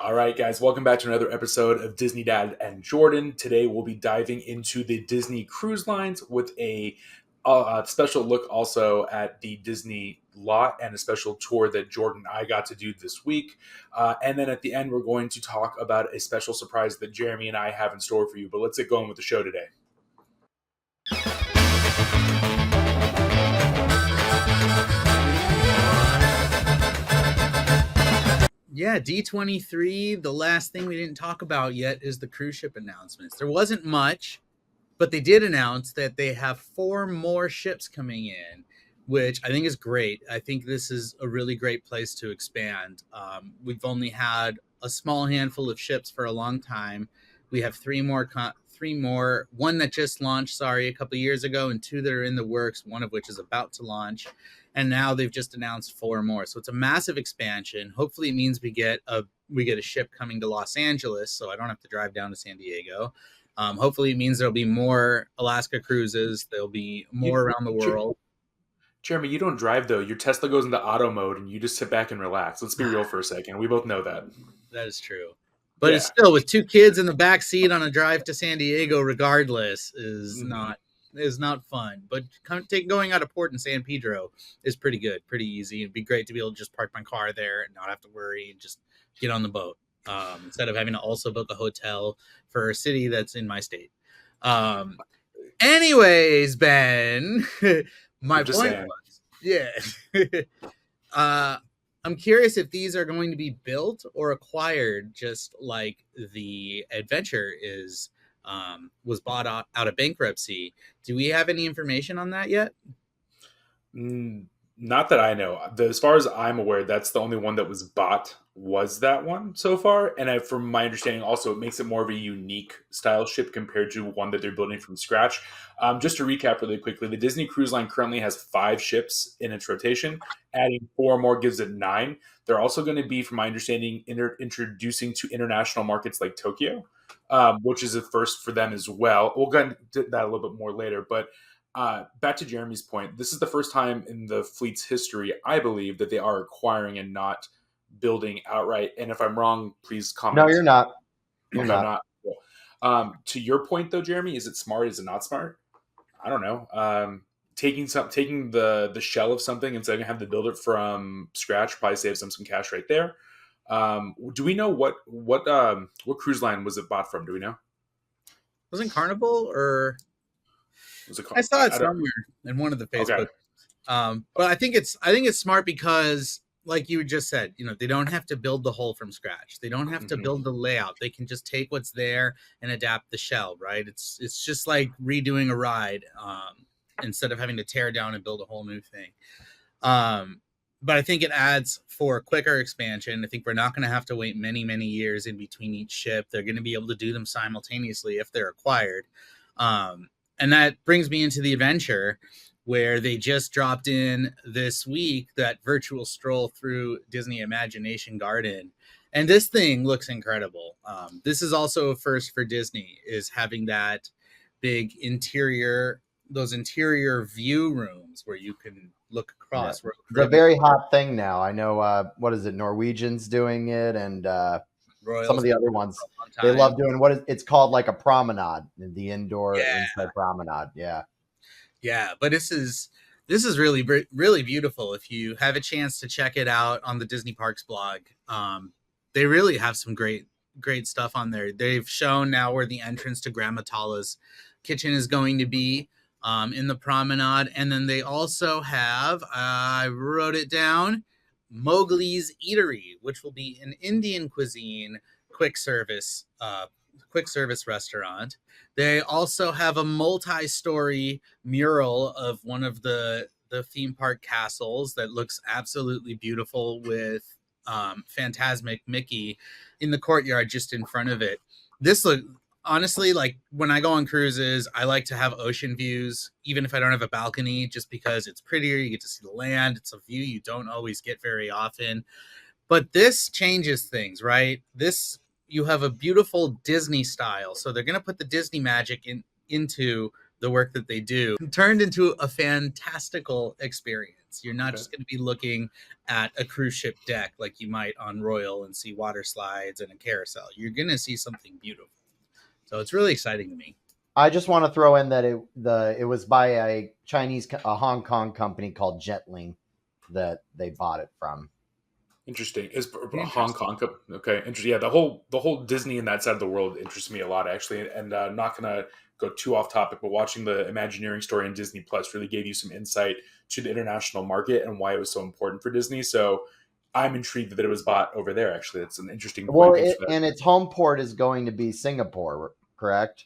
All right, guys, welcome back to another episode of Disney Dad and Jordan. Today, we'll be diving into the Disney Cruise Lines with a special look also at the Disney lot and a special tour that Jordan and I got to do this week. And then at the end, we're going to talk about a special surprise that Jeremy and I have in store for you. But let's get going with the show today. Yeah, D23, the last thing we didn't talk about yet is the cruise ship announcements. There wasn't much, but they did announce that they have 4 more ships coming in, which I think is great. I think this is a really great place to expand. We've only had a small handful of ships for a long time. We have 3 more, one that just launched, a couple of years ago, and 2 that are in the works, one of which is about to launch. And now they've just announced 4 more. So it's a massive expansion. Hopefully it means we get a ship coming to Los Angeles, so I don't have to drive down to San Diego. Hopefully it means there'll be more Alaska cruises. There'll be more around the world. Jeremy, you don't drive, though. Your Tesla goes into auto mode, and you just sit back and relax. Let's be real for a second. We both know that. That is true. But It's still, with 2 kids in the back seat on a drive to San Diego, regardless, is not fun. But going out of port in San Pedro is pretty good, pretty easy. It'd be great to be able to just park my car there and not have to worry and just get on the boat instead of having to also book a hotel for a city that's in my state. Anyways, Ben, my point was, I'm curious if these are going to be built or acquired, just like the Adventure was bought out of bankruptcy. Do we have any information on that yet? Not that I know. As far as I'm aware, that's the only one that was bought, was that one so far. And from my understanding, also, it makes it more of a unique style ship compared to one that they're building from scratch. Just to recap really quickly, the Disney Cruise Line currently has 5 ships in its rotation. Adding 4 more gives it 9. They're also going to be, from my understanding, introducing to international markets like Tokyo, which is a first for them as well. We'll get into that a little bit more later, but back to Jeremy's point, this is the first time in the fleet's history, I believe, that they are acquiring and not building outright. And if I'm wrong, please comment. No, you're not. You're not. Cool. To your point, though, Jeremy, is it smart? Is it not smart? I don't know. Taking the shell of something instead of having to build it from scratch probably saves them some cash right there. Do we know what cruise line was it bought from? Do we know? Wasn't Carnival or? I saw it somewhere in one of the Facebook. Okay. But I think it's smart because, like you just said, they don't have to build the hull from scratch. They don't have to build the layout. They can just take what's there and adapt the shell, right? It's just like redoing a ride instead of having to tear down and build a whole new thing. But I think it adds for a quicker expansion. I think we're not going to have to wait many, many years in between each ship. They're going to be able to do them simultaneously if they're acquired. And that brings me into the Adventure, where they just dropped in this week that virtual stroll through Disney Imagination Garden. And this thing looks incredible. This is also a first for Disney, is having that big those interior view rooms where you can look across. Yeah. It's a very hot thing now. I know, what is it? Norwegian's doing it, and some of the other ones. They love doing it's called, like a promenade, the indoor inside promenade. Yeah, but this is really, really beautiful. If you have a chance to check it out on the Disney Parks blog, they really have some great stuff on there. They've shown now where the entrance to Grandma Tala's kitchen is going to be in the promenade. And then they also have, I wrote it down, Mowgli's Eatery, which will be an Indian cuisine quick service restaurant. They also have a multi-story mural of one of the theme park castles that looks absolutely beautiful, with Phantasmic Mickey in the courtyard just in front of it. This look, honestly, like when I go on cruises, I like to have ocean views, even if I don't have a balcony, just because it's prettier. You get to see the land. It's a view you don't always get very often. But this changes things, right? You have a beautiful Disney style. So they're going to put the Disney magic into the work that they do. It turned into a fantastical experience. experience. You're not just going to be looking at a cruise ship deck like you might on Royal and see water slides and a carousel. You're going to see something beautiful. So it's really exciting to me. I just want to throw in that it was by a Hong Kong company called Jetling that they bought it from. Interesting. Is Hong Kong? Okay, interesting. Yeah, the whole Disney and that side of the world interests me a lot, actually. And not gonna go too off topic, but watching the Imagineering story in Disney Plus really gave you some insight to the international market and why it was so important for Disney. So I'm intrigued that it was bought over there. Actually, it's an interesting point. Well, and its home port is going to be Singapore, correct?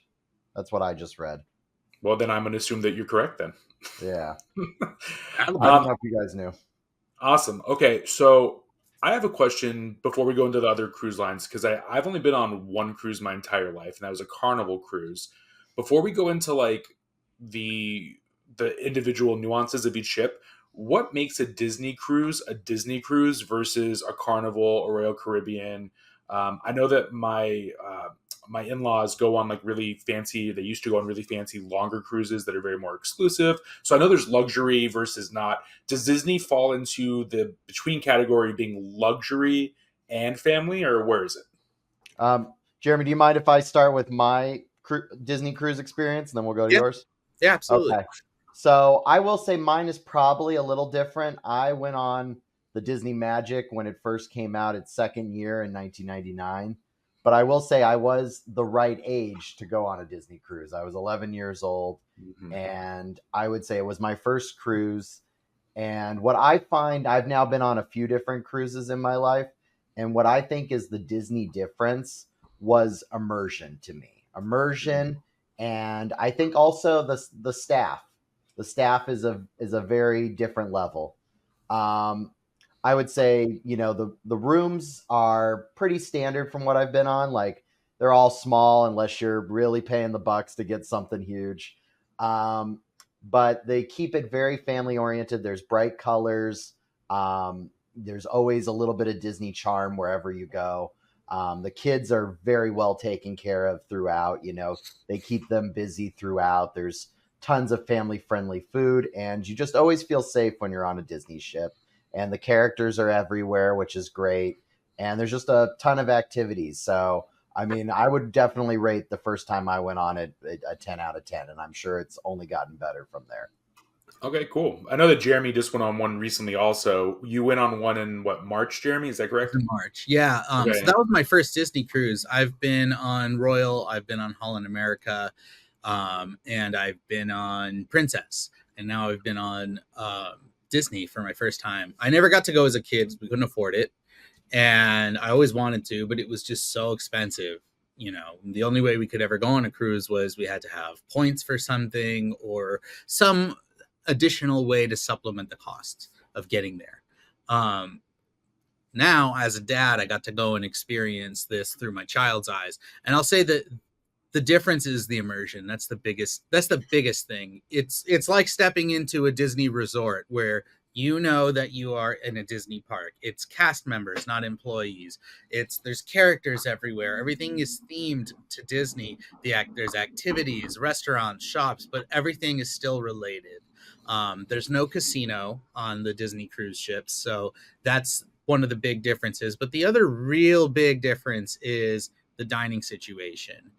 That's what I just read. Well, then I'm going to assume that you're correct. Then. Yeah. I don't know if you guys knew. Awesome. Okay, so I have a question before we go into the other cruise lines, because I've only been on one cruise my entire life, and that was a Carnival cruise. Before we go into like the individual nuances of each ship, what makes a Disney cruise versus a Carnival or Royal Caribbean? I know that my in-laws go on like really fancy, they used to go on really fancy longer cruises that are very more exclusive. So I know there's luxury versus not. Does Disney fall into the between category being luxury and family, or where is it? Jeremy, do you mind if I start with my Disney cruise experience and then we'll go to yours? Yeah, absolutely. Okay. So I will say mine is probably a little different. I went on the Disney Magic when it first came out its second year in 1999. But I will say I was the right age to go on a Disney cruise. I was 11 years old, and I would say it was my first cruise. And what I find, I've now been on a few different cruises in my life, and what I think is the Disney difference was immersion to me. Immersion, and I think also the staff. The staff is a very different level. I would say, the rooms are pretty standard from what I've been on. Like, they're all small unless you're really paying the bucks to get something huge. But they keep it very family oriented. There's bright colors. There's always a little bit of Disney charm wherever you go. The kids are very well taken care of throughout. They keep them busy throughout. There's tons of family friendly food, and you just always feel safe when you're on a Disney ship. And the characters are everywhere, which is great. And there's just a ton of activities. So, I mean, I would definitely rate the first time I went on it a 10 out of 10. And I'm sure it's only gotten better from there. Okay, cool. I know that Jeremy just went on one recently also. You went on one in, March, Jeremy? Is that correct? In March, yeah. Okay. So that was my first Disney cruise. I've been on Royal. I've been on Holland America. And I've been on Princess. And now I've been on Disney for my first time. I never got to go as a kid. We couldn't afford it. And I always wanted to, but it was just so expensive. The only way we could ever go on a cruise was we had to have points for something or some additional way to supplement the cost of getting there. Now, as a dad, I got to go and experience this through my child's eyes. And I'll say that the difference is the immersion. That's the biggest thing. It's like stepping into a Disney resort where you know that you are in a Disney park. It's cast members, not employees. There's characters everywhere. Everything is themed to Disney. There's activities, restaurants, shops, but everything is still related. There's no casino on the Disney cruise ships, so that's one of the big differences. But the other real big difference is the dining situation.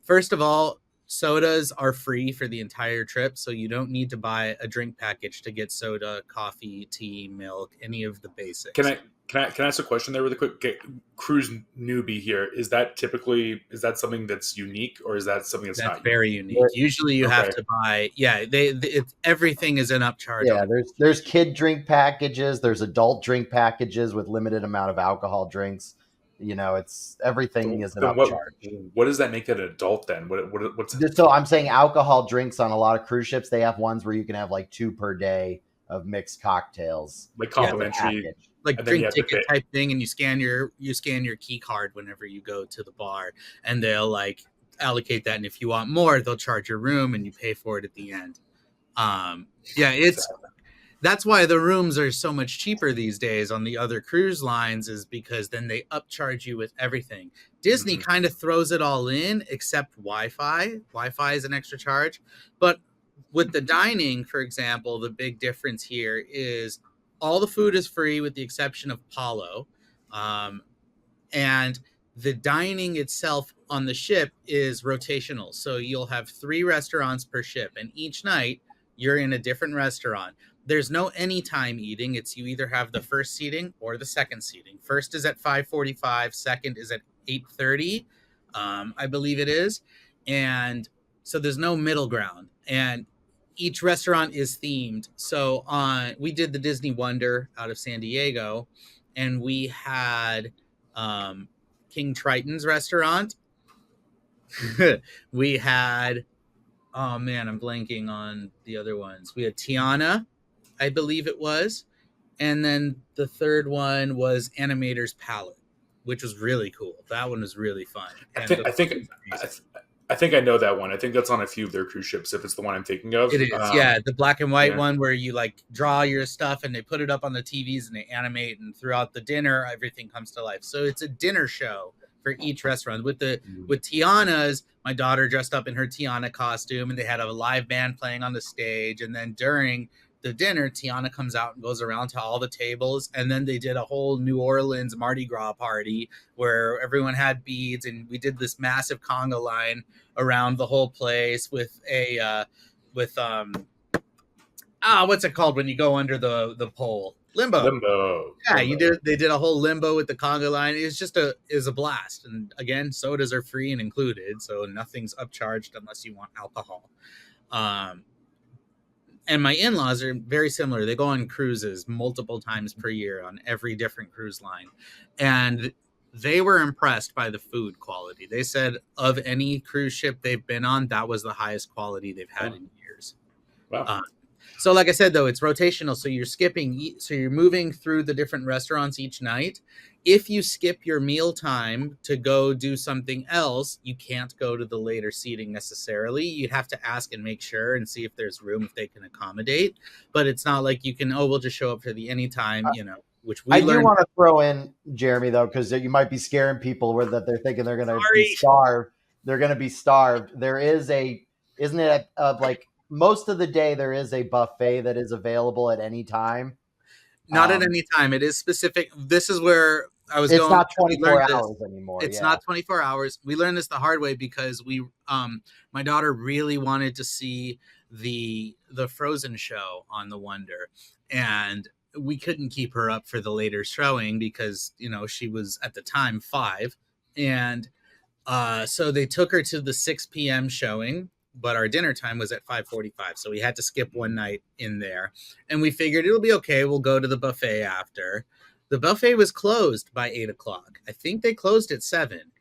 First of all, sodas are free for the entire trip, so you don't need to buy a drink package to get soda, coffee, tea, milk, any of the basics. Can I ask a question there really quick? Cruise newbie here. Is that something that's unique, or is that something that's not very unique? Usually you have to buy. Yeah, everything is an upcharge. Yeah, there's kid drink packages. There's adult drink packages with limited amount of alcohol drinks. It's everything is an upcharge. What does that make an adult then? What's so I'm saying alcohol drinks on a lot of cruise ships. They have ones where you can have like 2 per day of mixed cocktails, like complimentary, like drink ticket type thing, and you scan your key card whenever you go to the bar, and they'll like allocate that. And if you want more, they'll charge your room, and you pay for it at the end. That's why the rooms are so much cheaper these days on the other cruise lines, is because then they upcharge you with everything. Disney kind of throws it all in except Wi-Fi. Wi-Fi is an extra charge. But with the dining, for example, the big difference here is all the food is free with the exception of Palo. And the dining itself on the ship is rotational. So you'll have 3 restaurants per ship, and each night you're in a different restaurant. There's no anytime eating. It's you either have the first seating or the second seating. First is at 5:45, second is at 8:30, I believe it is. And so there's no middle ground. And each restaurant is themed. So we did the Disney Wonder out of San Diego, and we had King Triton's restaurant. We had, oh man, I'm blanking on the other ones. We had Tiana, I believe it was. And then the third one was Animator's Palette, which was really cool. That one was really fun. I think I know that one. I think that's on a few of their cruise ships, if it's the one I'm thinking of. It is, yeah. The black and white one where you like draw your stuff and they put it up on the TVs and they animate, and throughout the dinner, everything comes to life. So it's a dinner show for each restaurant. With Tiana's, my daughter dressed up in her Tiana costume, and they had a live band playing on the stage. And then during the dinner, Tiana comes out and goes around to all the tables, and then they did a whole New Orleans Mardi Gras party where everyone had beads, and we did this massive conga line around the whole place with what's it called when you go under the pole? Limbo. Yeah, they did a whole limbo with the conga line. It's just a blast. And again, sodas are free and included, so nothing's upcharged unless you want alcohol. And my in-laws are very similar. They go on cruises multiple times per year on every different cruise line. And they were impressed by the food quality. They said of any cruise ship they've been on, that was the highest quality they've had in years. Wow. So like I said, though, it's rotational. So you're moving through the different restaurants each night. If you skip your meal time to go do something else, you can't go to the later seating necessarily. You'd have to ask and make sure and see if there's room, if they can accommodate. But it's not like you can, we'll just show up for the anytime, which we learned. I do want to throw in, Jeremy, though, because you might be scaring people with that they're thinking they're going to be starved. They're going to be starved. There is isn't it like most of the day there is a buffet that is available at any time? Not at any time. It is specific. This is where I was going. It's not 24 hours anymore. It's not 24 hours. We learned this the hard way because my daughter really wanted to see the Frozen show on the Wonder, and we couldn't keep her up for the later showing because she was at the time 5, and so they took her to the 6 p.m. showing. But our dinner time was at 5:45, so we had to skip one night in there. And we figured it'll be okay. We'll go to the buffet after. The buffet was closed by 8 o'clock. I think they closed at 7.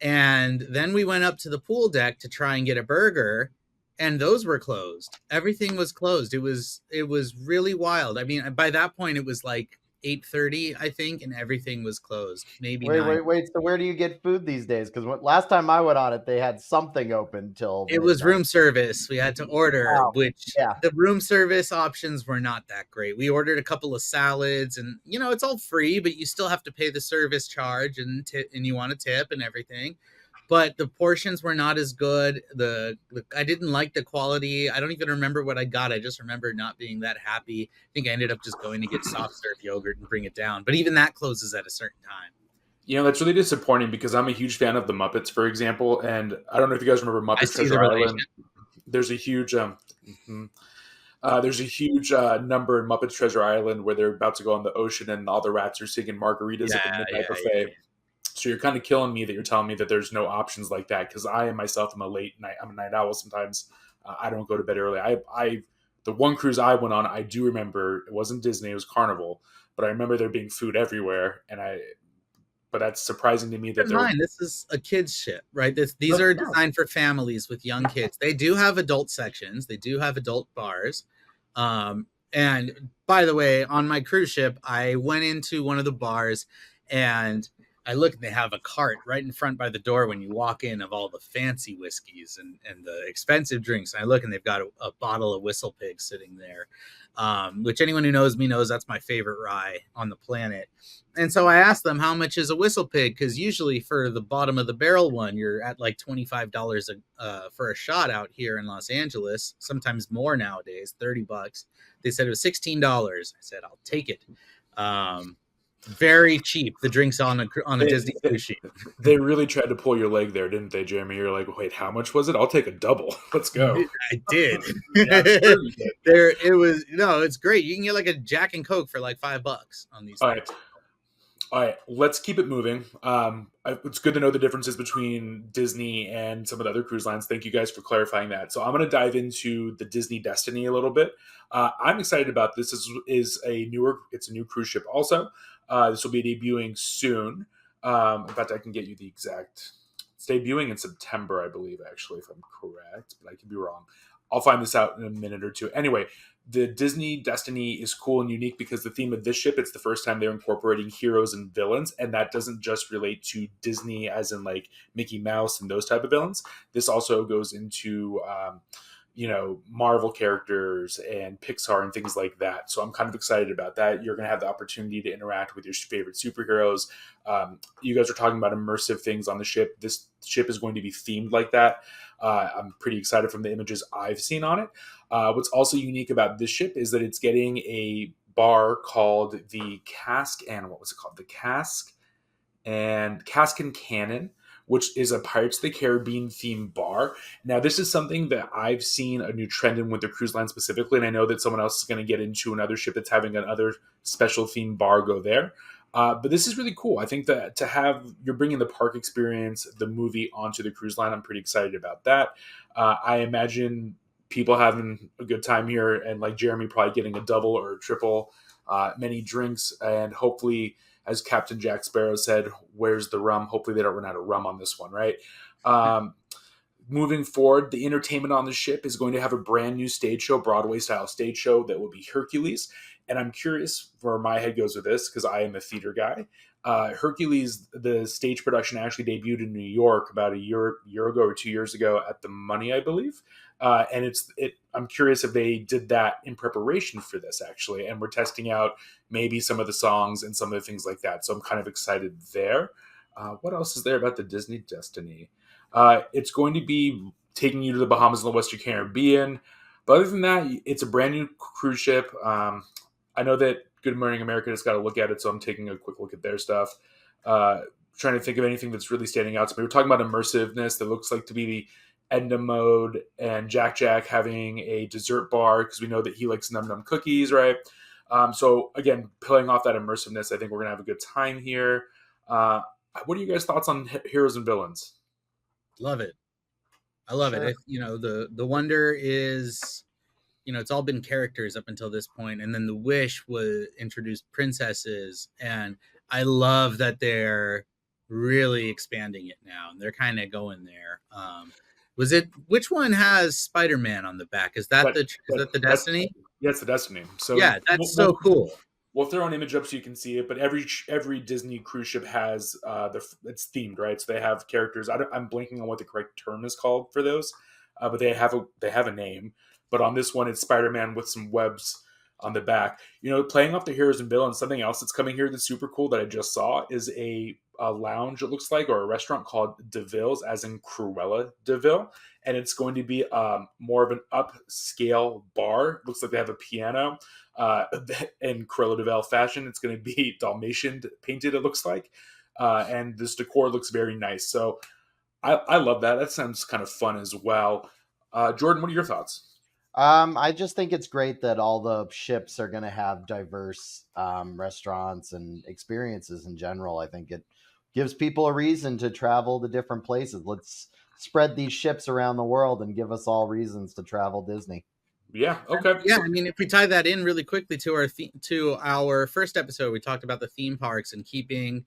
And then we went up to the pool deck to try and get a burger, and those were closed. Everything was closed. It was really wild. I mean, by that point, it was like 8:30, I think, and everything was closed. Maybe wait. So where do you get food these days? Because last time I went on it, they had something open till it was room service. We had to order, the room service options were not that great. We ordered a couple of salads, and it's all free, but you still have to pay the service charge and you want a tip and everything. But the portions were not as good. I didn't like the quality. I don't even remember what I got. I just remember not being that happy. I think I ended up just going to get soft serve yogurt and bring it down. But even that closes at a certain time. That's really disappointing because I'm a huge fan of the Muppets, for example. And I don't know if you guys remember Muppets Treasure Island. There's a huge number in Muppets Treasure Island where they're about to go on the ocean and all the rats are singing margaritas at the midnight buffet. Yeah. So you're kind of killing me that you're telling me that there's no options like that, because I myself am I'm a night owl sometimes. I don't go to bed early. The one cruise I went on, I do remember it wasn't Disney, it was Carnival, but I remember there being food everywhere, but that's surprising to me that this is a kids ship, right? These are designed for families with young kids. They do have adult sections, they do have adult bars. And by the way, on my cruise ship, I went into one of the bars and I look and they have a cart right in front by the door when you walk in of all the fancy whiskeys and the expensive drinks. And I look and they've got a bottle of Whistle Pig sitting there, which anyone who knows me knows that's my favorite rye on the planet. And so I asked them, how much is a Whistle Pig? Because usually for the bottom of the barrel one, you're at like $25 for a shot out here in Los Angeles, sometimes more nowadays, $30. They said it was $16. I said, I'll take it. Very cheap. The drinks on a Disney cruise ship. They really tried to pull your leg there, didn't they, Jeremy? You're like, wait, how much was it? I'll take a double. Let's go. I did. Yeah, sure you did. There, it was. No, it's great. You can get like a Jack and Coke for like $5 on these. All right, let's keep it moving. It's good to know the differences between Disney and some of the other cruise lines. Thank you guys for clarifying that. So I'm going to dive into the Disney Destiny a little bit. I'm excited about this. This is it's a new cruise ship also. This will be debuting soon. In fact, I can get you the exact. It's debuting in September, I believe, actually, if I'm correct, but I could be wrong. I'll find this out in a minute or two. Anyway, the Disney Destiny is cool and unique because the theme of this ship, it's the first time they're incorporating heroes and villains, and that doesn't just relate to Disney as in like Mickey Mouse and those type of villains. This also goes into Marvel characters and Pixar and things like that. So I'm kind of excited about that. You're going to have the opportunity to interact with your favorite superheroes. You guys are talking about immersive things on the ship. This ship is going to be themed like that. I'm pretty excited from the images I've seen on it. What's also unique about this ship is that it's getting a bar called the Cask and what was it called? The Cask and Cannon, which is a Pirates of the Caribbean themed bar. Now, this is something that I've seen a new trend in with the cruise line specifically, and I know that someone else is going to get into another ship that's having another special themed bar go there. But this is really cool. I think that you're bringing the park experience, the movie onto the cruise line. I'm pretty excited about that. I imagine people having a good time here, and like Jeremy probably getting a double or a triple, many drinks, and hopefully, as Captain Jack Sparrow said, where's the rum? Hopefully they don't run out of rum on this one, right? Moving forward, the entertainment on the ship is going to have a brand new stage show, Broadway-style stage show that will be Hercules. And I'm curious where my head goes with this because I am a theater guy. Hercules, the stage production actually debuted in New York about a year ago or 2 years ago at the Money, I believe. And I'm curious if they did that in preparation for this actually, and we're testing out maybe some of the songs and some of the things like that. So I'm kind of excited there. What else is there about the Disney Destiny? It's going to be taking you to the Bahamas and the Western Caribbean. But other than that, it's a brand new cruise ship. I know that Good Morning America has got to look at it, so I'm taking a quick look at their stuff. Trying to think of anything that's really standing out to me. We're talking about immersiveness that looks like to be the Edna Mode and Jack having a dessert bar because we know that he likes Num Num cookies, right? So again, pulling off that immersiveness, I think we're going to have a good time here. What are you guys' thoughts on heroes and villains? Love it. I love it. The wonder is, it's all been characters up until this point, and then the Wish was introduced princesses, and I love that they're really expanding it now, and they're kind of going there. Which one has Spider-Man on the back? Is that the Destiny? Yeah, it's the Destiny. So yeah, that's so cool. We'll throw an image up so you can see it, but every Disney cruise ship has it's themed, right? So they have characters. I'm blanking on what the correct term is called for those, but they have a name. But on this one, it's Spider-Man with some webs on the back. Playing off the heroes and villains, something else that's coming here that's super cool that I just saw is a lounge, it looks like, or a restaurant called DeVille's, as in Cruella DeVille. And it's going to be more of an upscale bar. Looks like they have a piano in Cruella DeVille fashion. It's going to be Dalmatian painted, it looks like. And this decor looks very nice. So I love that. That sounds kind of fun as well. Jordan, what are your thoughts? I just think it's great that all the ships are going to have diverse restaurants and experiences in general. I think it gives people a reason to travel to different places. Let's spread these ships around the world and give us all reasons to travel Disney. Yeah. Okay. Yeah, I mean, if we tie that in really quickly to our first episode, we talked about the theme parks and keeping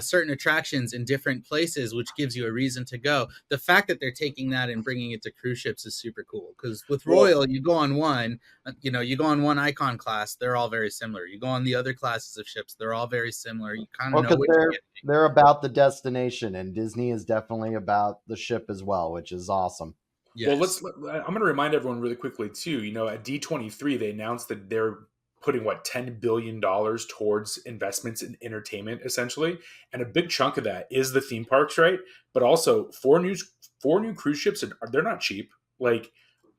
certain attractions in different places, which gives you a reason to go. The fact that they're taking that and bringing it to cruise ships is super cool. Because with Royal, you go on one, you go on one icon class, they're all very similar. You go on the other classes of ships, they're all very similar. You kind of know what you're getting. They're about the destination, and Disney is definitely about the ship as well, which is awesome. Yes. Well, I'm going to remind everyone really quickly too. At D23, they announced that they're putting $10 billion towards investments in entertainment, essentially, and a big chunk of that is the theme parks, right? But also four new cruise ships, and they're not cheap. Like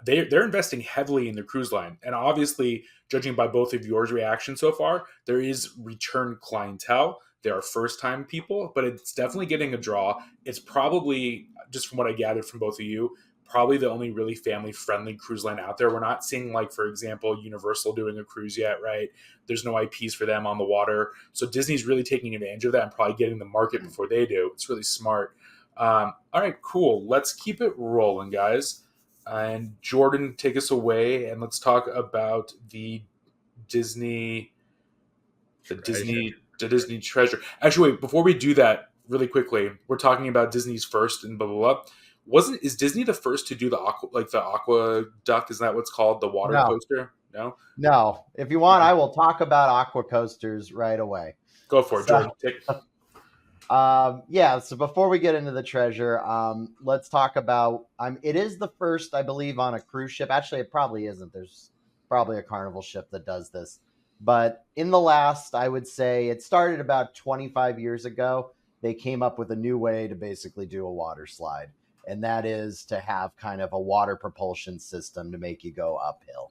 they're investing heavily in the cruise line, and obviously, judging by both of yours reactions so far, there is return clientele. There are first time people, but it's definitely getting a draw. It's probably, just from what I gathered from both of you, probably the only really family friendly cruise line out there. We're not seeing, like, for example, Universal doing a cruise yet, right? There's no IPs for them on the water. So Disney's really taking advantage of that and probably getting the market before they do. It's really smart. All right, cool. Let's keep it rolling, guys. And Jordan, take us away and let's talk about the Disney treasure. Actually, wait, before we do that, really quickly, we're talking about Disney's first and blah blah blah. Is Disney the first to do the aqueduct? Is that what's called, the water coaster? No. If you want, I will talk about aqua coasters right away. Go for it, Jordan. So before we get into the treasure, let's talk about. It is the first, I believe, on a cruise ship. Actually, it probably isn't. There's probably a Carnival ship that does this. But in the last, I would say it started about 25 years ago. They came up with a new way to basically do a water slide. And that is to have kind of a water propulsion system to make you go uphill,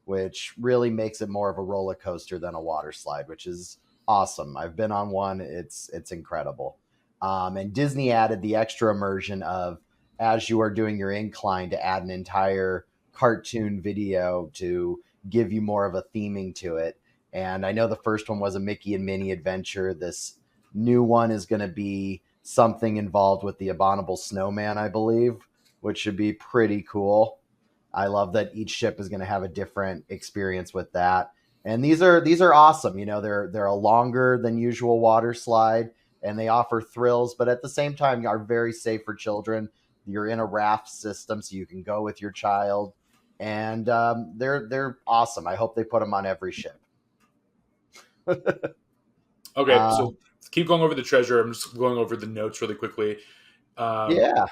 which really makes it more of a roller coaster than a water slide, which is awesome. I've been on one. It's incredible. And Disney added the extra immersion of, as you are doing your incline, to add an entire cartoon video to give you more of a theming to it. And I know the first one was a Mickey and Minnie adventure. This new one is going to be something involved with the Abominable Snowman, I believe, which should be pretty cool. I love that each ship is going to have a different experience with that. And these are awesome. They're a longer than usual water slide, and they offer thrills, but at the same time are very safe for children. You're in a raft system, so you can go with your child, and they're awesome. I hope they put them on every ship. Okay, so keep going over the treasure. I'm just going over the notes really quickly. Yeah.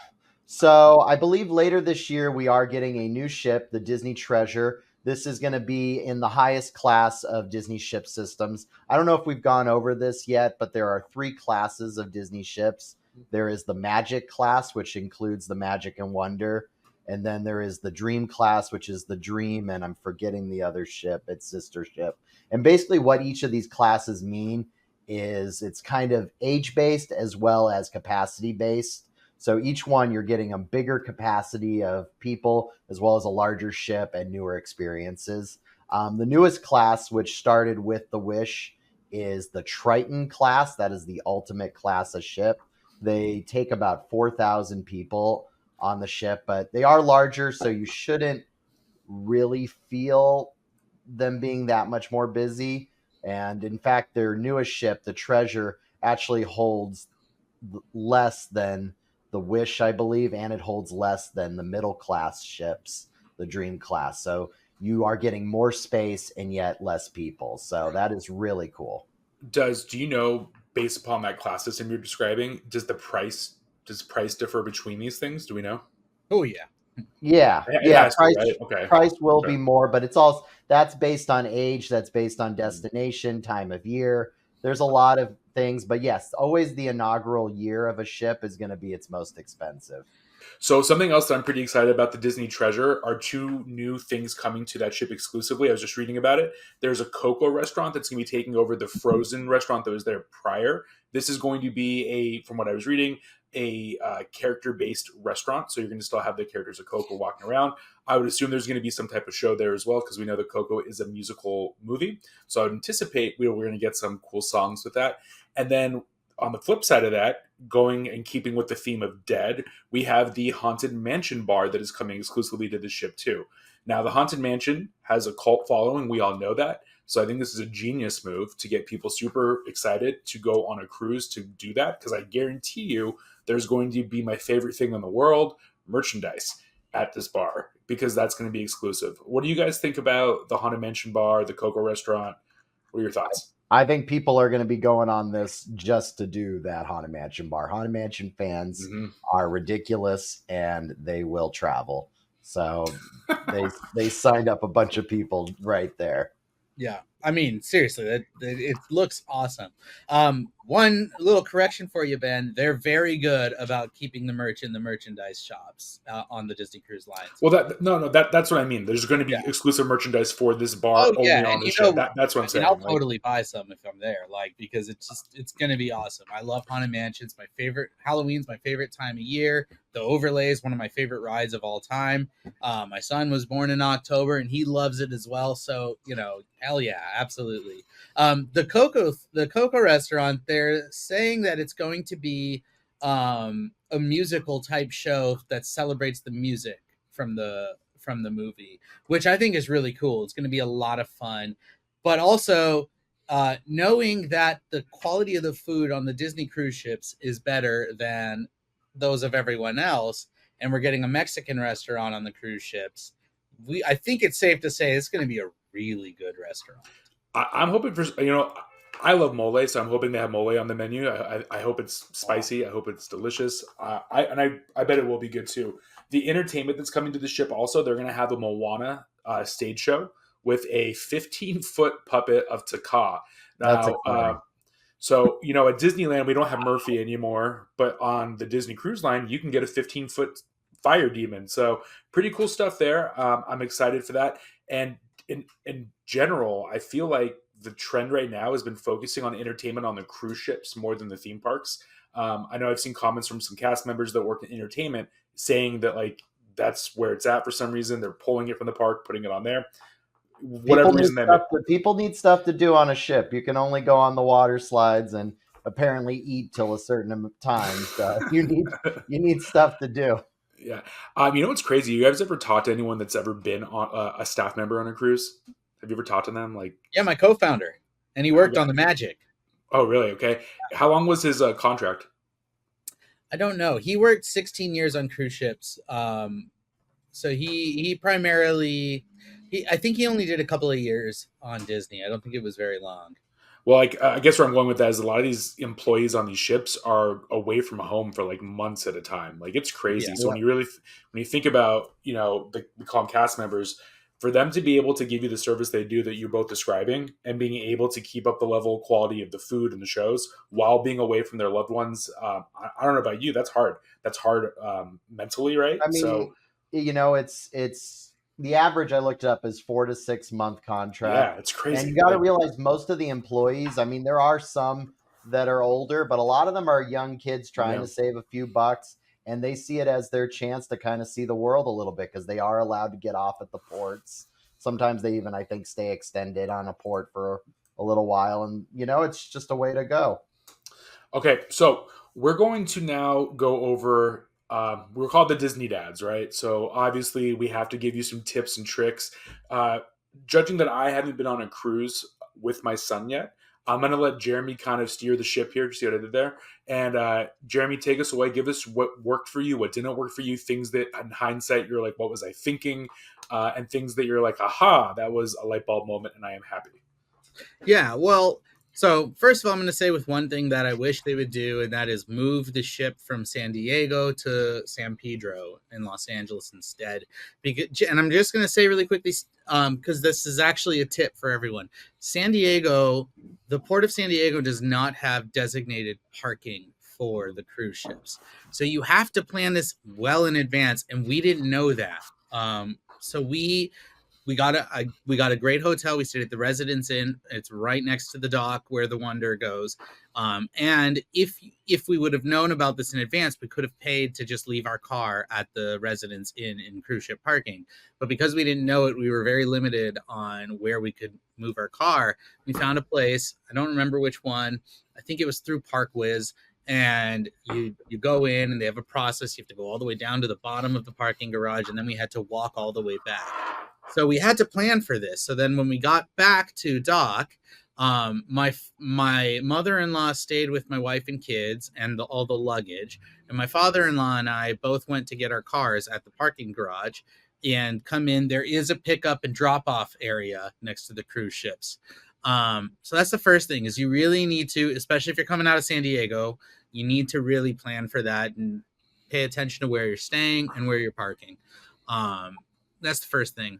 So I believe later this year we are getting a new ship, the Disney Treasure. This is going to be in the highest class of Disney ship systems. I don't know if we've gone over this yet, but there are 3 classes of Disney ships. There is the Magic class, which includes the Magic and Wonder. And then there is the Dream class, which is the Dream. And I'm forgetting the other ship, its sister ship. And basically what each of these classes mean is it's kind of age-based as well as capacity-based. So each one, you're getting a bigger capacity of people as well as a larger ship and newer experiences. The newest class, which started with the Wish, is the Triton class. That is the ultimate class of ship. They take about 4,000 people on the ship, but they are larger, so you shouldn't really feel them being that much more busy. And in fact, their newest ship, the Treasure, actually holds less than the Wish, I believe, and it holds less than the middle class ships, the Dream class. So you are getting more space and yet less people. So that is really cool. Do you know, based upon that class system you're describing, does price differ between these things? Do we know? Oh yeah. Yeah. Price, right? Okay. Price will be more, but that's based on age, that's based on destination, time of year. There's a lot of things, but yes, always the inaugural year of a ship is going to be its most expensive. So something else that I'm pretty excited about the Disney Treasure are 2 new things coming to that ship exclusively. I was just reading about it. There's a Coco restaurant that's going to be taking over the Frozen restaurant that was there prior. This is going to be from what I was reading, a character-based restaurant. So you're going to still have the characters of Coco walking around. I would assume there's going to be some type of show there as well, because we know that Coco is a musical movie. So I would anticipate we're going to get some cool songs with that. And then on the flip side of that, going and keeping with the theme of Dead, we have the Haunted Mansion bar that is coming exclusively to the ship too. Now, the Haunted Mansion has a cult following. We all know that. So I think this is a genius move to get people super excited to go on a cruise to do that, because I guarantee you there's going to be my favorite thing in the world, merchandise at this bar, because that's going to be exclusive. What do you guys think about the Haunted Mansion bar, the Coco restaurant? What are your thoughts? I think people are going to be going on this just to do that Haunted Mansion bar. Haunted Mansion fans are ridiculous, and they will travel. So they signed up a bunch of people right there. Yeah, I mean, seriously, it looks awesome. One little correction for you, Ben. They're very good about keeping the merch in the merchandise shops on the Disney Cruise Lines. Well, that's what I mean. There's going to be exclusive merchandise for this bar only on the ship. That's what I'm saying. I'll totally buy some if I'm there, because it's going to be awesome. I love Haunted Mansion. It's my favorite. Halloween's my favorite time of year. The overlay is one of my favorite rides of all time. My son was born in October, and he loves it as well. So, hell yeah, absolutely. The Coco restaurant, they're saying that it's going to be a musical type show that celebrates the music from the movie, which I think is really cool. It's going to be a lot of fun, but also knowing that the quality of the food on the Disney cruise ships is better than those of everyone else, and we're getting a Mexican restaurant on the cruise ships, I think it's safe to say it's going to be a really good restaurant. I'm hoping for, I love mole, so I'm hoping they have mole on the menu. I hope it's spicy. I hope it's delicious. I bet it will be good too. The entertainment that's coming to the ship also, they're going to have a Moana stage show with a 15-foot puppet of Taka. Now, so, at Disneyland, we don't have Murphy anymore, but on the Disney Cruise Line, you can get a 15-foot fire demon. So pretty cool stuff there. I'm excited for that. And in general, I feel like the trend right now has been focusing on entertainment on the cruise ships more than the theme parks. I know I've seen comments from some cast members that work in entertainment saying that that's where it's at for some reason. They're pulling it from the park, putting it on there. People need stuff to do on a ship. You can only go on the water slides and apparently eat till a certain time. So you need stuff to do. Yeah. What's crazy? You guys ever talked to anyone that's ever been on a staff member on a cruise? Have you ever talked to them? Yeah, my co-founder, and he worked on the Magic. Oh, really? Okay. How long was his contract? I don't know. He worked 16 years on cruise ships. So he primarily, I think he only did a couple of years on Disney. I don't think it was very long. Well, I guess where I'm going with that is a lot of these employees on these ships are away from home for months at a time. It's crazy. Yeah, so when you think about, we call them cast members, for them to be able to give you the service they do that you're both describing, and being able to keep up the level of quality of the food and the shows while being away from their loved ones. I don't know about you. That's hard. That's hard mentally, right? I mean, it's the average I looked up is 4 to 6 month contract. Yeah, it's crazy. And you got to realize most of the employees, there are some that are older, but a lot of them are young kids trying to save a few bucks, and they see it as their chance to kind of see the world a little bit, because they are allowed to get off at the ports. Sometimes they even, I think, stay extended on a port for a little while, and it's just a way to go. Okay, so we're going to now go over we're called the Disney Dads, right? So obviously we have to give you some tips and tricks. Judging that I haven't been on a cruise with my son yet, I'm going to let Jeremy kind of steer the ship here. See what I did there? And Jeremy, take us away. Give us what worked for you, what didn't work for you, things that in hindsight you're like, what was I thinking? And things that you're like, aha, that was a light bulb moment and I am happy. Yeah, well, so first of all, I'm going to say with one thing that I wish they would do, and that is move the ship from San Diego to San Pedro in Los Angeles instead. And I'm just going to say really quickly, because this is actually a tip for everyone. The port of San Diego does not have designated parking for the cruise ships. So you have to plan this well in advance, and we didn't know that. So we got a great hotel. We stayed at the Residence Inn. It's right next to the dock where the Wonder goes. And if we would have known about this in advance, we could have paid to just leave our car at the Residence Inn in cruise ship parking. But because we didn't know it, we were very limited on where we could move our car. We found a place. I don't remember which one. I think it was through ParkWiz. And you go in and they have a process. You have to go all the way down to the bottom of the parking garage. And then we had to walk all the way back. So we had to plan for this. So then when we got back to dock, my mother-in-law stayed with my wife and kids and all the luggage, and my father-in-law and I both went to get our cars at the parking garage and come in. There is a pickup and drop-off area next to the cruise ships. So that's the first thing, is you really need to, especially if you're coming out of San Diego, you need to really plan for that and pay attention to where you're staying and where you're parking. That's the first thing.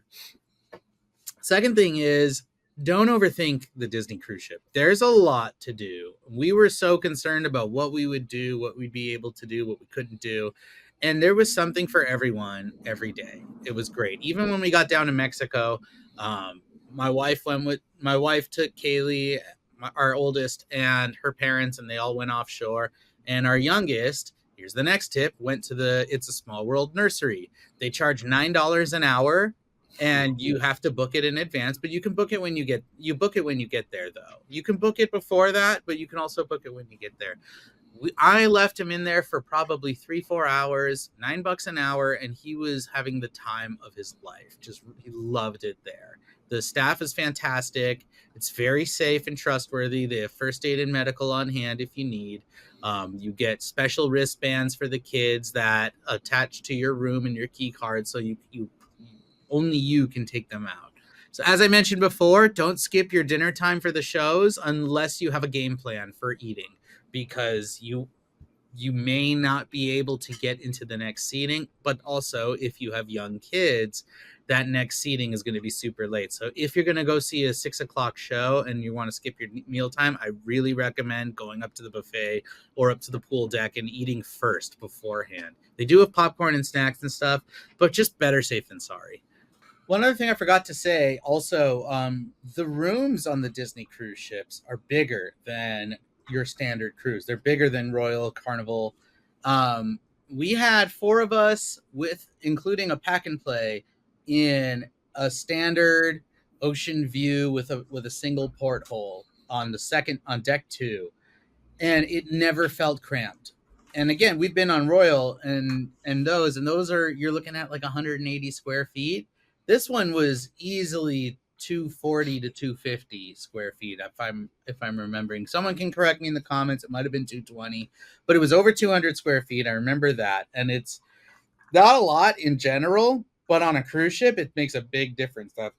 Second thing is, don't overthink the Disney cruise ship. There's a lot to do. We were so concerned about what we would do, what we'd be able to do, what we couldn't do. And there was something for everyone every day. It was great. Even when we got down to Mexico, my wife took Kaylee, our oldest, and her parents, and they all went offshore. And our youngest, here's the next tip, went to the It's a Small World nursery. They charge $9 an hour, and you have to book it in advance, but you can book it when you get there, though. You can book it before that, but you can also book it when you get there. I left him in there for probably 3-4 hours, $9 an hour, and he was having the time of his life. He loved it there. The staff is fantastic. It's very safe and trustworthy. They have first aid and medical on hand if you need. You get special wristbands for the kids that attach to your room and your key card, so you only you can take them out. So as I mentioned before, don't skip your dinner time for the shows unless you have a game plan for eating, because you may not be able to get into the next seating, but also if you have young kids, that next seating is going to be super late. So if you're going to go see a 6:00 show and you want to skip your mealtime, I really recommend going up to the buffet or up to the pool deck and eating first beforehand. They do have popcorn and snacks and stuff, but just better safe than sorry. One other thing I forgot to say, also, the rooms on the Disney cruise ships are bigger than your standard cruise. They're bigger than Royal, Carnival. We had 4 of us, including a pack and play, in a standard ocean view with a single porthole on deck 2, and it never felt cramped. And again, we've been on Royal and those are, you're looking at like 180 square feet. This one was easily 240 to 250 square feet, if I'm remembering. Someone can correct me in the comments. It might have been 220, but it was over 200 square feet. I remember that. And it's not a lot in general, but on a cruise ship, it makes a big difference. That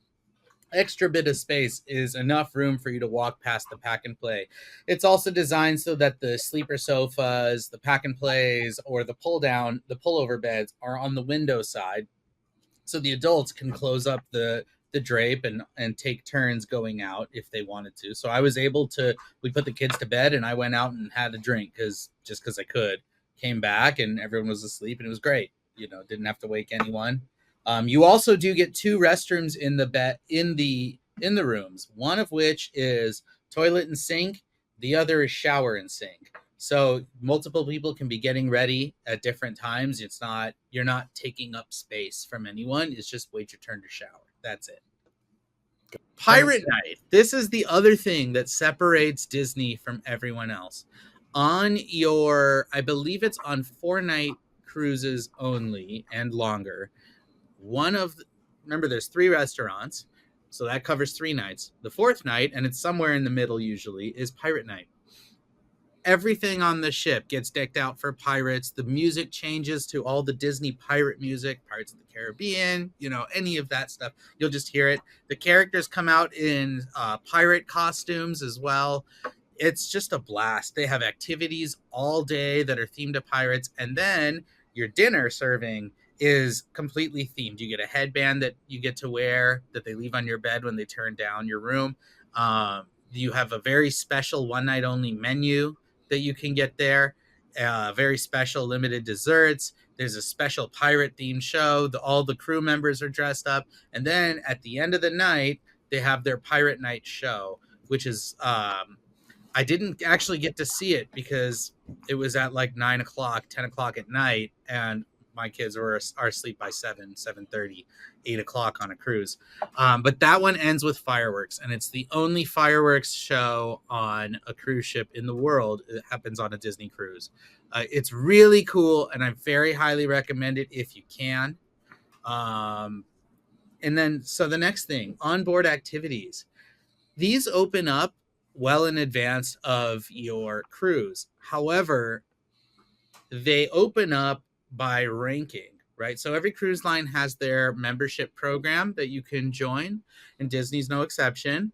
extra bit of space is enough room for you to walk past the pack and play. It's also designed so that the sleeper sofas, the pack and plays, or the pullover beds are on the window side, so the adults can close up the drape and take turns going out if they wanted to. So I was able to, we put the kids to bed and I went out and had a drink because I could. Came back and everyone was asleep and it was great. Didn't have to wake anyone. You also do get 2 restrooms in the bed in the rooms, one of which is toilet and sink, the other is shower and sink. So multiple people can be getting ready at different times. You're not taking up space from anyone. It's just wait your turn to shower. That's it. Pirate Night. This is the other thing that separates Disney from everyone else. I believe it's on 4-night cruises only and longer. Remember, there's 3 restaurants, so that covers 3 nights. The 4th night, and it's somewhere in the middle usually, is Pirate Night. Everything on the ship gets decked out for pirates. The music changes to all the Disney pirate music, Pirates of the Caribbean, any of that stuff. You'll just hear it. The characters come out in pirate costumes as well. It's just a blast. They have activities all day that are themed to pirates. And then your dinner serving is completely themed. You get a headband that you get to wear that they leave on your bed when they turn down your room. You have a very special one-night only menu that you can get there. Very special limited desserts. There's a special pirate themed show. All the crew members are dressed up. And then at the end of the night, they have their Pirate Night show, which is, I didn't actually get to see it because it was at like 9 o'clock, 10 o'clock at night. And my kids are asleep by 7:30, 8 o'clock on a cruise. But that one ends with fireworks, and it's the only fireworks show on a cruise ship in the world. It happens on a Disney cruise. It's really cool, and I very highly recommend it if you can. And And then, so the next thing, onboard activities. These open up well in advance of your cruise. However, they open up by ranking, right? So every cruise line has their membership program that you can join, and Disney's no exception.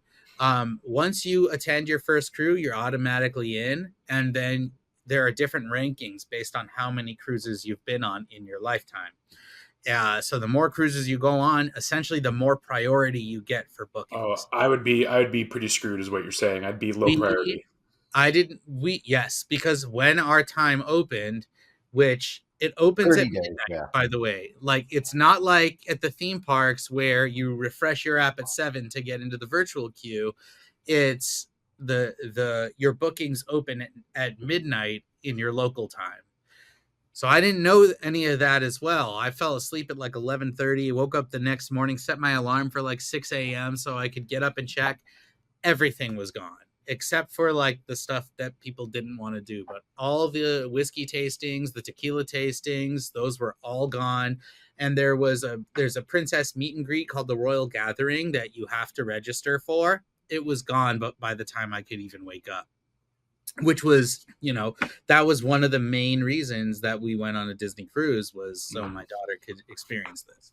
Once you attend your first cruise, you're automatically in, and then there are different rankings based on how many cruises you've been on in your lifetime. So the more cruises you go on, essentially the more priority you get for bookings. I would be pretty screwed, is what you're saying. I'd be low priority. Yes, because when our time opened, which it opens at midnight, yeah. by the way, like it's not like at the theme parks where you refresh your app at 7 to get into the virtual queue. It's your bookings open at midnight in your local time. So I didn't know any of that as well. I fell asleep at like 11:30, woke up the next morning, set my alarm for like 6 a.m. so I could get up and check. Everything was gone except for like the stuff that people didn't want to do. But all the whiskey tastings, the tequila tastings, those were all gone. And there's a princess meet and greet called the Royal Gathering that you have to register for. It was gone, but by the time I could even wake up, which was, that was one of the main reasons that we went on a Disney cruise, was so my daughter could experience this.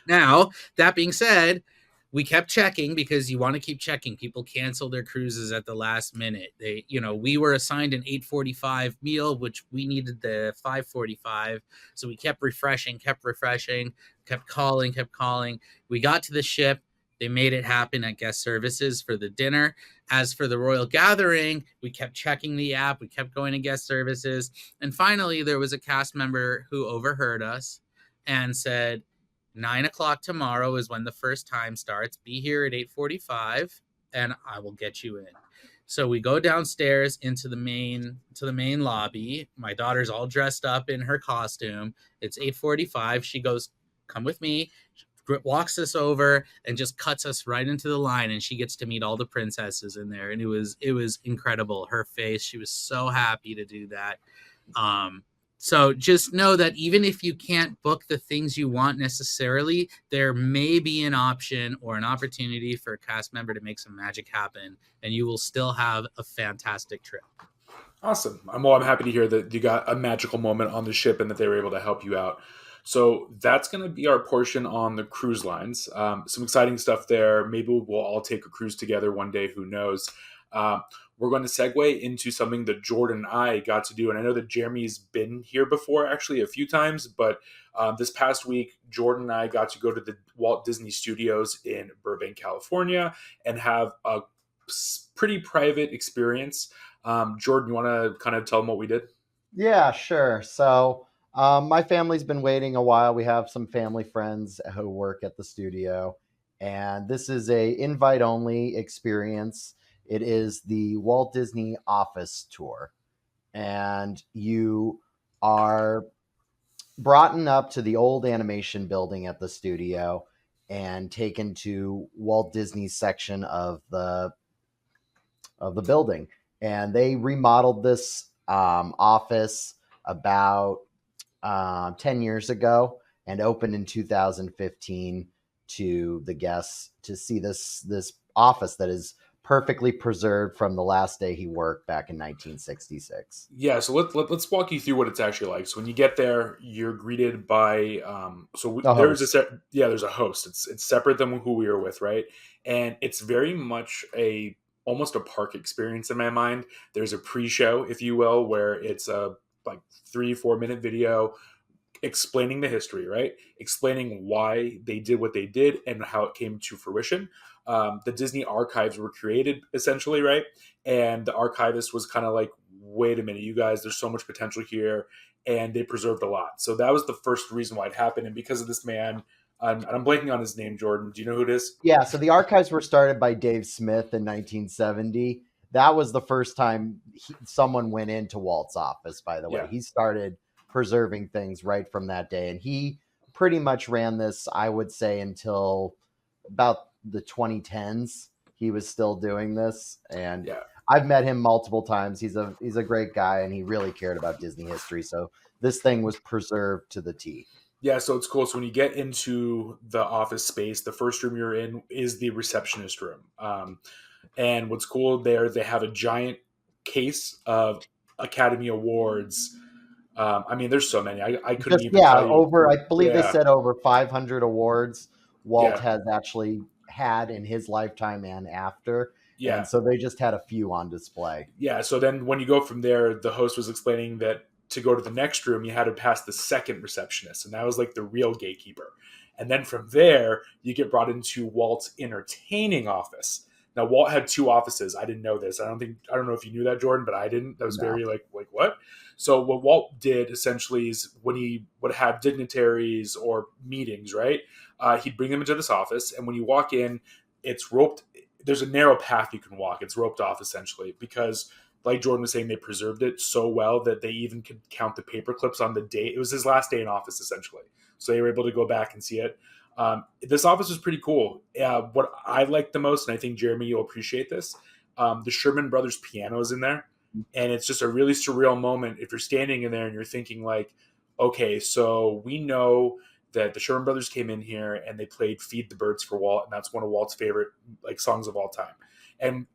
Now, that being said, we kept checking because you want to keep checking. People cancel their cruises at the last minute. We were assigned an 8:45 meal, which we needed the 5:45. So we kept refreshing, kept calling. We got to the ship. They made it happen at guest services for the dinner. As for the Royal Gathering, we kept checking the app. We kept going to guest services. And finally, there was a cast member who overheard us and said, 9:00 tomorrow is when the first time starts. Be here at 8:45 and I will get you in. So we go downstairs into the main lobby. My daughter's all dressed up in her costume. It's 8:45. She goes, come with me. Walks us over and just cuts us right into the line, and she gets to meet all the princesses in there. And it was incredible. Her face, she was so happy to do that. So just know that even if you can't book the things you want necessarily, there may be an option or an opportunity for a cast member to make some magic happen, and you will still have a fantastic trip. Awesome. I'm happy to hear that you got a magical moment on the ship and that they were able to help you out. So that's going to be our portion on the cruise lines. Some exciting stuff there. Maybe we'll all take a cruise together one day. Who knows? We're going to segue into something that Jordan and I got to do. And I know that Jeremy's been here before, actually, a few times. But this past week, Jordan and I got to go to the Walt Disney Studios in Burbank, California, and have a pretty private experience. Jordan, you want to kind of tell them what we did? Yeah, sure. So my family's been waiting a while. We have some family friends who work at the studio, and this is a invite-only experience. It is the Walt Disney Office Tour, and you are brought up to the old animation building at the studio and taken to Walt Disney's section of the building. And they remodeled this office about 10 years ago and opened in 2015 to the guests to see this office that is perfectly preserved from the last day he worked back in 1966. Yeah, so let's walk you through what it's actually like. So when you get there, you're greeted by there's a host. It's separate than who we were with, right? And it's very much almost a park experience in my mind. There's a pre-show, if you will, where it's a 3-4 minute video explaining the history, right? Explaining why they did what they did and how it came to fruition. The Disney archives were created essentially, right? And the archivist was kind of like, wait a minute, you guys, there's so much potential here. And they preserved a lot. So that was the first reason why it happened. And because of this man, and I'm blanking on his name, Jordan. Do you know who it is? Yeah, so the archives were started by Dave Smith in 1970. That was the first time someone went into Walt's office, by the way. Yeah. He started preserving things right from that day. And he pretty much ran this, I would say, until about the 2010s. He was still doing this. And yeah. I've met him multiple times. He's a great guy, and he really cared about Disney history. So this thing was preserved to the T. Yeah, so it's cool. So when you get into the office space, the first room you're in is the receptionist room. And what's cool there, they have a giant case of Academy Awards. I mean, there's so many. I couldn't Just even yeah, tell you. over I believe they Yeah, said over 500 awards Walt yeah, has actually had in his lifetime and after, and yeah. so they just had a few on display. Yeah, so then when you go from there, the host was explaining that to go to the next room, you had to pass the second receptionist, and that was like the real gatekeeper. And then from there, you get brought into Walt's entertaining office. Now, Walt had two offices. I didn't know this. I don't know if you knew that, Jordan, but I didn't. That was No. very like what? So what Walt did essentially is when he would have dignitaries or meetings, right? He'd bring them into this office, and when you walk in, it's roped. There's a narrow path you can walk. It's roped off essentially because, like Jordan was saying, they preserved it so well that they even could count the paper clips on the day. It was his last day in office essentially, so they were able to go back and see it. This office was pretty cool. What I liked the most, and I think Jeremy, you'll appreciate this, the Sherman Brothers piano is in there, and it's just a really surreal moment if you're standing in there and you're thinking like, okay, so we know that the Sherman Brothers came in here and they played "Feed the Birds" for Walt, and that's one of Walt's favorite like songs of all time. And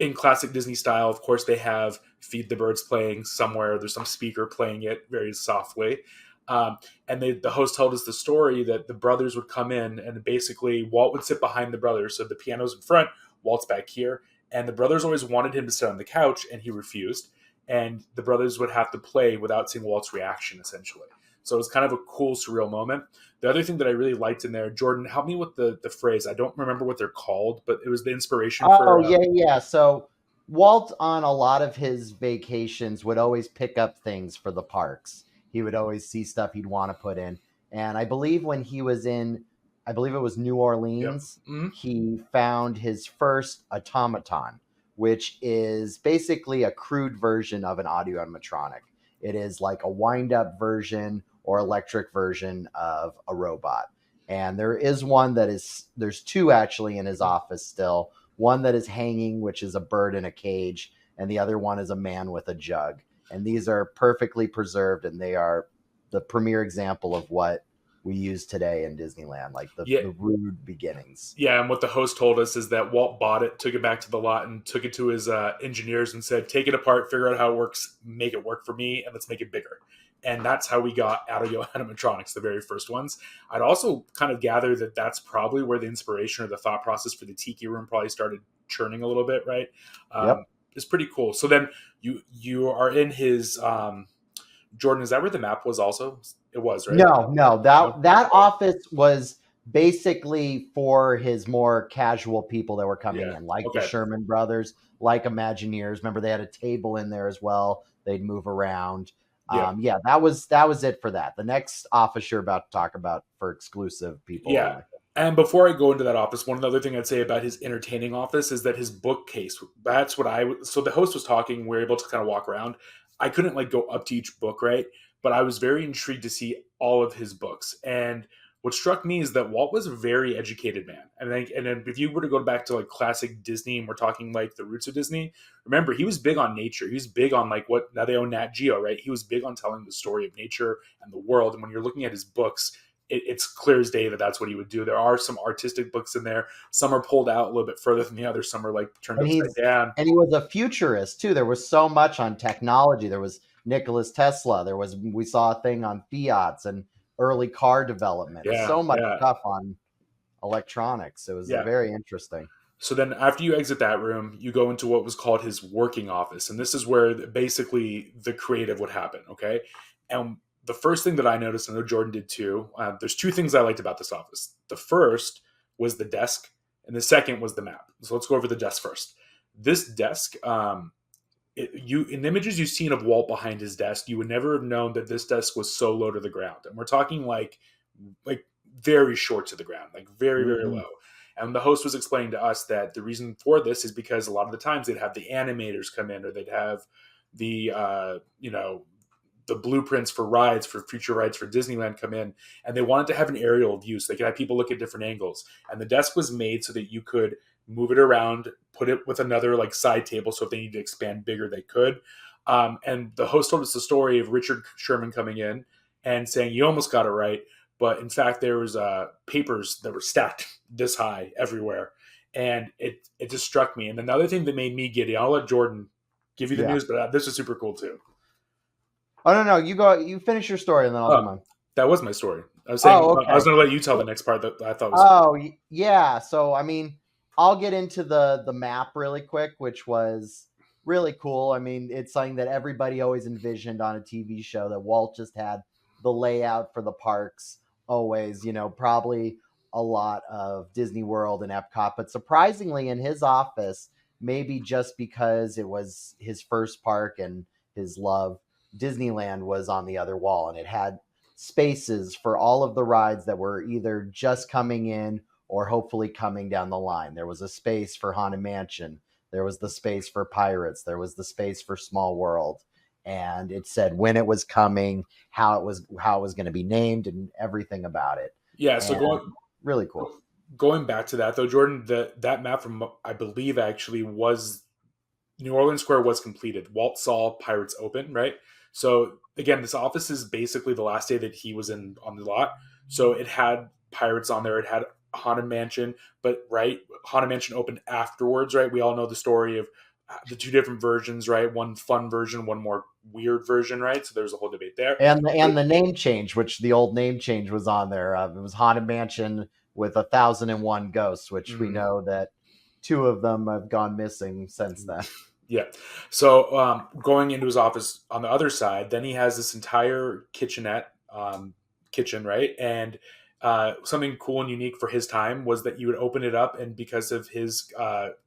in classic Disney style, of course, they have "Feed the Birds" playing somewhere. There's some speaker playing it very softly. And the host told us the story that the brothers would come in and basically Walt would sit behind the brothers. So the piano's in front, Walt's back here. And the brothers always wanted him to sit on the couch and he refused. And the brothers would have to play without seeing Walt's reaction, essentially. So it was kind of a cool, surreal moment. The other thing that I really liked in there, Jordan, help me with the phrase. I don't remember what they're called, but it was the inspiration Oh for. yeah. So Walt on a lot of his vacations would always pick up things for the parks. He would always see stuff he'd want to put in. And I believe when he was in, I believe it was New Yep. Orleans, Mm-hmm. he found his first automaton, which is basically a crude version of an audio animatronic. It is like a wind up version or electric version of a robot. And there is one that is, there's two actually in his office still. One that is hanging, which is a bird in a cage, and the other one is a man with a jug. And these are perfectly preserved, and they are the premier example of what we use today in Disneyland, like Yeah. the rude beginnings. Yeah, and what the host told us is that Walt bought it, took it back to the lot, and took it to his engineers and said, "Take it apart, figure out how it works, make it work for me, and let's make it bigger." And that's how we got Audio Animatronics, the very first ones. I'd also kind of gather that that's probably where the inspiration or the thought process for the Tiki Room probably started churning a little bit, right? Yep. It's pretty cool. So then you are in his Jordan. Is that where the map was? Also, it was right. No, that office was basically for his more casual people that were coming in, like the Sherman Brothers, like Imagineers. Remember, they had a table in there as well. They'd move around. Yeah, that was it for that. The next office you're about to talk about for exclusive people. Yeah. Only. And before I go into that office, one other thing I'd say about his entertaining office is that his bookcase, that's what so the host was talking, we were able to kind of walk around. I couldn't like go up to each book, right? But I was very intrigued to see all of his books. And what struck me is that Walt was a very educated man. And then if you were to go back to like classic Disney and we're talking like the roots of Disney, remember he was big on nature. He was big on like what now they own Nat Geo, right? He was big on telling the story of nature and the world. And when you're looking at his books, it's clear as day that that's what he would do. There are some artistic books in there. Some are pulled out a little bit further than the others. Some are like turned upside down. And he was a futurist too. There was so much on technology. There was Nikola Tesla. We saw a thing on Fiats and early car development. So much stuff on electronics. It was very interesting. So then after you exit that room, you go into what was called his working office. And this is where basically the creative would happen. Okay. And the first thing that I noticed, I know Jordan did too, there's two things I liked about this office. The first was the desk, and the second was the map. So let's go over the desk first. This desk, in the images you've seen of Walt behind his desk, you would never have known that this desk was so low to the ground. And we're talking like very short to the ground, like very, very low. And the host was explaining to us that the reason for this is because a lot of the times they'd have the animators come in, or they'd have the, the blueprints for rides, for future rides for Disneyland come in, and they wanted to have an aerial view so they could have people look at different angles. And the desk was made so that you could move it around, put it with another like side table, so if they need to expand bigger, they could. And the host told us the story of Richard Sherman coming in and saying, "You almost got it right, but in fact there was papers that were stacked this high everywhere, and it just struck me. And another thing that made me giddy, I'll let Jordan give you the news, but this is super cool too. Oh no, you go. You finish your story, and then I'll do mine. That was my story. I was saying I was going to let you tell the next part that I thought was. Oh cool. Yeah. So I mean, I'll get into the map really quick, which was really cool. I mean, it's something that everybody always envisioned on a TV show, that Walt just had the layout for the parks always. Probably a lot of Disney World and Epcot, but surprisingly, in his office, maybe just because it was his first park and his love, Disneyland was on the other wall, and it had spaces for all of the rides that were either just coming in or hopefully coming down the line. There was a space for Haunted Mansion. There was the space for Pirates. There was the space for Small World. And it said when it was coming, how it was going to be named, and everything about it. Yeah, so really cool. Going back to that though, Jordan, that map from, I believe, actually was New Orleans Square was completed. Walt saw Pirates open, right? So again, this office is basically the last day that he was on the lot. So it had Pirates on there. It had Haunted Mansion, but Haunted Mansion opened afterwards, right? We all know the story of the two different versions, right? One fun version, one more weird version, right? So there's a whole debate there. And the name change, which the old name change was on there. It was Haunted Mansion with 1,001 Ghosts, which we know that 2 of them have gone missing since then. Yeah. So going into his office on the other side, then he has this entire kitchen, right? And something cool and unique for his time was that you would open it up, and because of his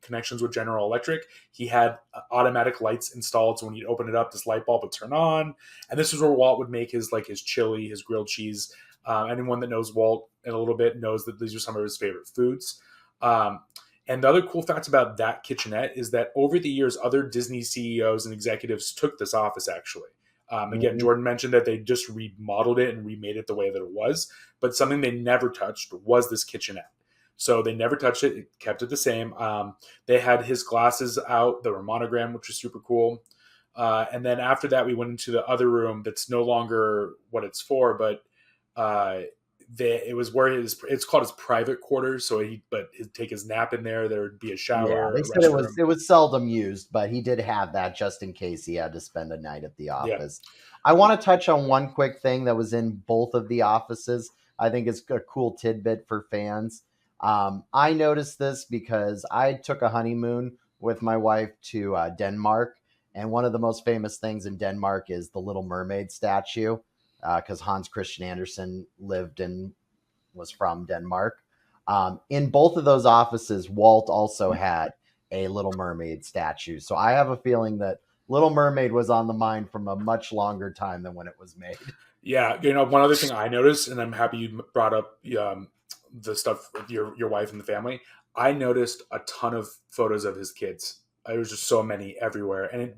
connections with General Electric, he had automatic lights installed. So when you'd open it up, this light bulb would turn on. And this is where Walt would make his chili, his grilled cheese. Anyone that knows Walt in a little bit knows that these are some of his favorite foods. And the other cool facts about that kitchenette is that over the years, other Disney CEOs and executives took this office, actually. Again, Jordan mentioned that they just remodeled it and remade it the way that it was. But something they never touched was this kitchenette. So they never touched it. It kept it the same. They had his glasses out that were monogrammed, which was super cool. And then after that, we went into the other room that's no longer what it's for, but it was where it's called his private quarters. So he'd take his nap in there. There would be a shower. Yeah, they said it was seldom used, but he did have that just in case he had to spend a night at the office. Yeah. I want to touch on one quick thing that was in both of the offices. I think it's a cool tidbit for fans. I noticed this because I took a honeymoon with my wife to Denmark, and one of the most famous things in Denmark is the Little Mermaid statue. Because Hans Christian Andersen was from Denmark. In both of those offices, Walt also had a Little Mermaid statue. So I have a feeling that Little Mermaid was on the mind from a much longer time than when it was made. Yeah, one other thing I noticed, and I'm happy you brought up the stuff with your wife and the family. I noticed a ton of photos of his kids. There was just so many everywhere, and it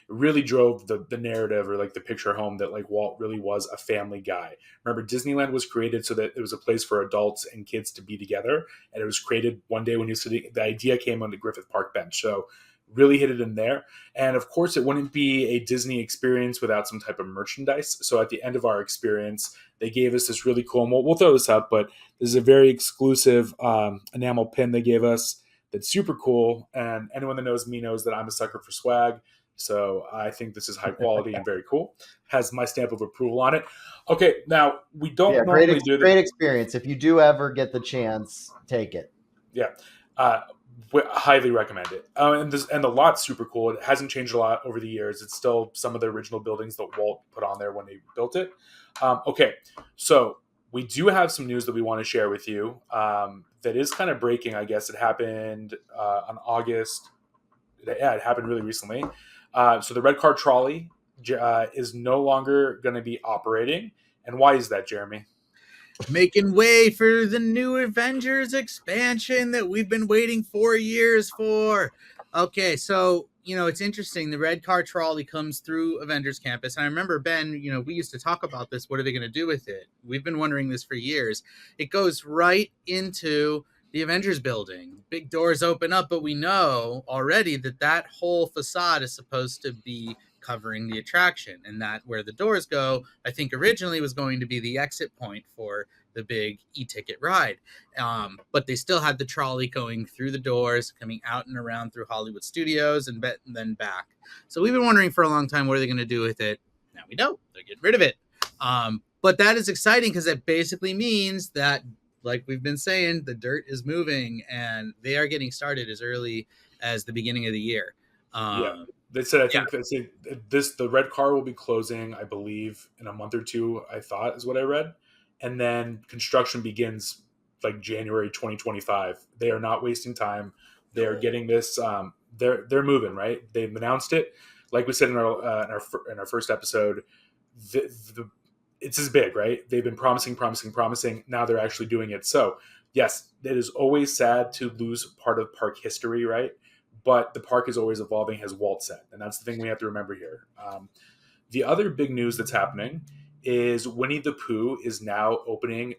really drove the narrative, or the picture home that Walt really was a family guy. Remember, Disneyland was created so that it was a place for adults and kids to be together. And it was created one day when he was sitting, the idea came on the Griffith Park bench. So really hit it in there. And of course, it wouldn't be a Disney experience without some type of merchandise. So at the end of our experience, they gave us this really cool, and we'll throw this up, but this is a very exclusive enamel pin they gave us that's super cool. And anyone that knows me knows that I'm a sucker for swag. So I think this is high quality and very cool. Has my stamp of approval on it. Okay, now we don't normally do this. Great experience. If you do ever get the chance, take it. Yeah, highly recommend it. And the lot's super cool. It hasn't changed a lot over the years. It's still some of the original buildings that Walt put on there when they built it. Okay, so we do have some news that we want to share with you that is kind of breaking, I guess. It happened on August. Yeah, it happened really recently. So the red car trolley is no longer going to be operating. And why is that, Jeremy? Making way for the new Avengers expansion that we've been waiting 4 years for. Okay, so, it's interesting. The red car trolley comes through Avengers Campus. And I remember, Ben, we used to talk about this. What are they going to do with it? We've been wondering this for years. It goes right into the Avengers building. Big doors open up, but we know already that whole facade is supposed to be covering the attraction, and that where the doors go, I think originally was going to be the exit point for the big e-ticket ride. But they still had the trolley going through the doors, coming out and around through Hollywood Studios and then back. So we've been wondering for a long time, what are they going to do with it? Now we know they're getting rid of it. But that is exciting because it basically means that, like we've been saying, the dirt is moving and they are getting started as early as the beginning of the year. Yeah, they said, I think the red car will be closing, I believe, in a month or two, I thought is what I read. And then construction begins like January 2025. They are not wasting time. They are getting this. They're moving, right. They've announced it. Like we said in our first episode, it's as big, right? They've been promising. Now they're actually doing it. So yes, it is always sad to lose part of park history, right? But the park is always evolving, as Walt said. And that's the thing we have to remember here. The other big news that's happening is Winnie the Pooh is now opening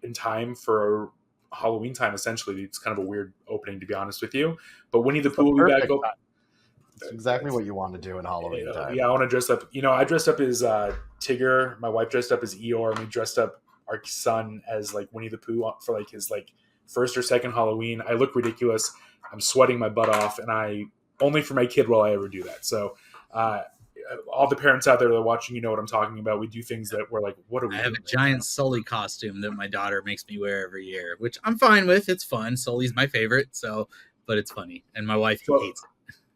in time for Halloween time, essentially. It's kind of a weird opening, to be honest with you. But Winnie the Pooh will be back open. That's exactly what you want to do in Halloween time. Yeah, I want to dress up. I dressed up as Tigger. My wife dressed up as Eeyore. And we dressed up our son as like Winnie the Pooh for like his like first or second Halloween. I look ridiculous. I'm sweating my butt off, and only for my kid will I ever do that. So all the parents out there that are watching, you know what I'm talking about. We do things that we're like, what are we doing? I have a giant Sully costume that my daughter makes me wear every year, which I'm fine with. It's fun. Sully's my favorite, but it's funny, and my wife hates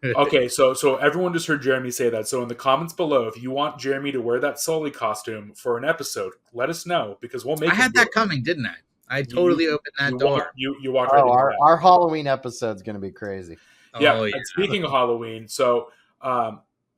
it. Okay, so everyone just heard Jeremy say that. So in the comments below, if you want Jeremy to wear that Sully costume for an episode, let us know, because we'll make I had that coming, didn't I? I totally opened that door. You walked right into that. Our Halloween episode's going to be crazy. Yeah. And speaking of Halloween, so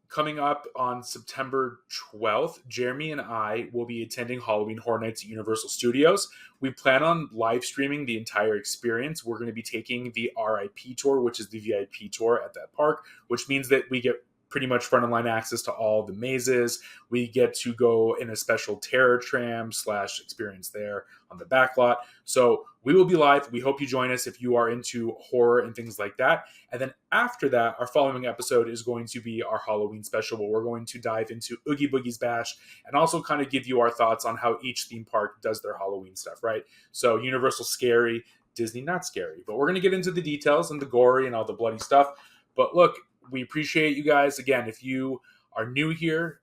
coming up on September 12th, Jeremy and I will be attending Halloween Horror Nights at Universal Studios. We plan on live streaming the entire experience. We're going to be taking the RIP tour, which is the VIP tour at that park, which means that we get pretty much front of line access to all the mazes. We get to go in a special terror tram / experience there on the back lot. So we will be live. We hope you join us if you are into horror and things like that. And then after that, our following episode is going to be our Halloween special, where we're going to dive into Oogie Boogie's Bash and also kind of give you our thoughts on how each theme park does their Halloween stuff, right? So Universal scary, Disney not scary. But we're going to get into the details and the gory and all the bloody stuff. But look, we appreciate you guys. Again, if you are new here,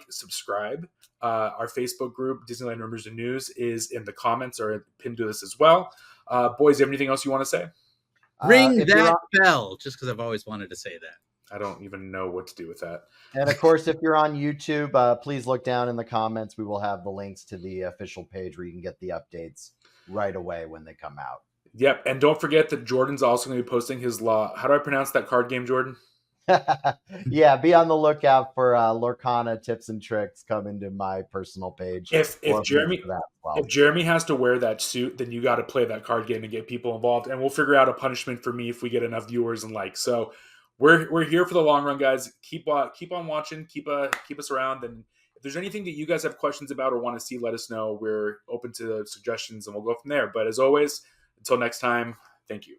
subscribe. Our Facebook group, Disneyland Rumors and News, is in the comments or pinned to this as well. Boys, you have anything else you want to say? Ring that bell, just because I've always wanted to say that. I don't even know what to do with that. And of course, if you're on YouTube, please look down in the comments. We will have the links to the official page where you can get the updates right away when they come out. Yep. And don't forget that Jordan's also going to be posting his how do I pronounce that card game, Jordan? Yeah, be on the lookout for Lorcana tips and tricks coming to my personal page. If Jeremy has to wear that suit, then you got to play that card game and get people involved, and we'll figure out a punishment for me if we get enough viewers and likes. So we're here for the long run, guys. Keep on watching, keep us around, and if there's anything that you guys have questions about or want to see, let us know. We're open to suggestions, and we'll go from there. But as always, until next time, thank you.